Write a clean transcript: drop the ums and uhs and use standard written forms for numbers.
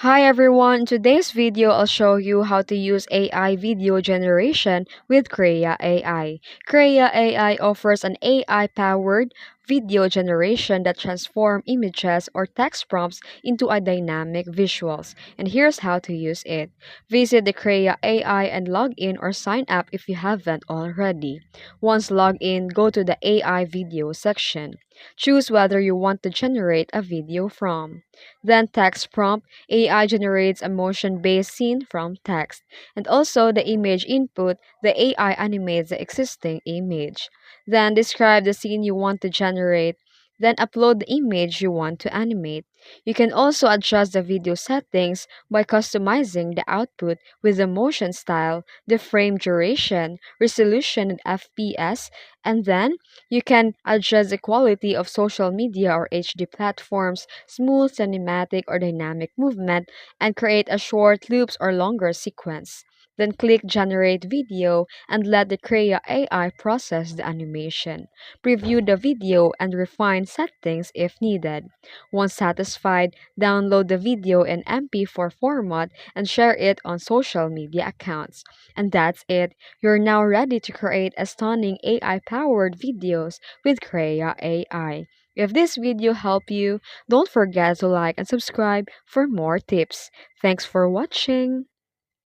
Hi everyone, in today's video I'll show you how to use AI video generation with KREA AI. KREA AI offers an AI-powered video generation that transforms images or text prompts into a dynamic visuals. And here's how to use it. Visit the KREA AI and log in or sign up if you haven't already. Once logged in, go to the AI video section. Choose whether you want to generate a video from. Then text prompt. AI generates a motion-based scene from text. And also the image input, the AI animates the existing image. Then describe the scene you want to generate. Then upload the image you want to animate. You can also adjust the video settings by customizing the output with the motion style, the frame duration, resolution and FPS, and then you can adjust the quality of social media or HD platforms, smooth cinematic or dynamic movement, and create a short loops or longer sequence. Then click Generate Video and let the KREA AI process the animation. Preview the video and refine settings if needed. Once satisfied, download the video in MP4 format and share it on social media accounts. And that's it. You're now ready to create a stunning AI-powered videos with KREA AI. If this video helped you, don't forget to like and subscribe for more tips. Thanks for watching.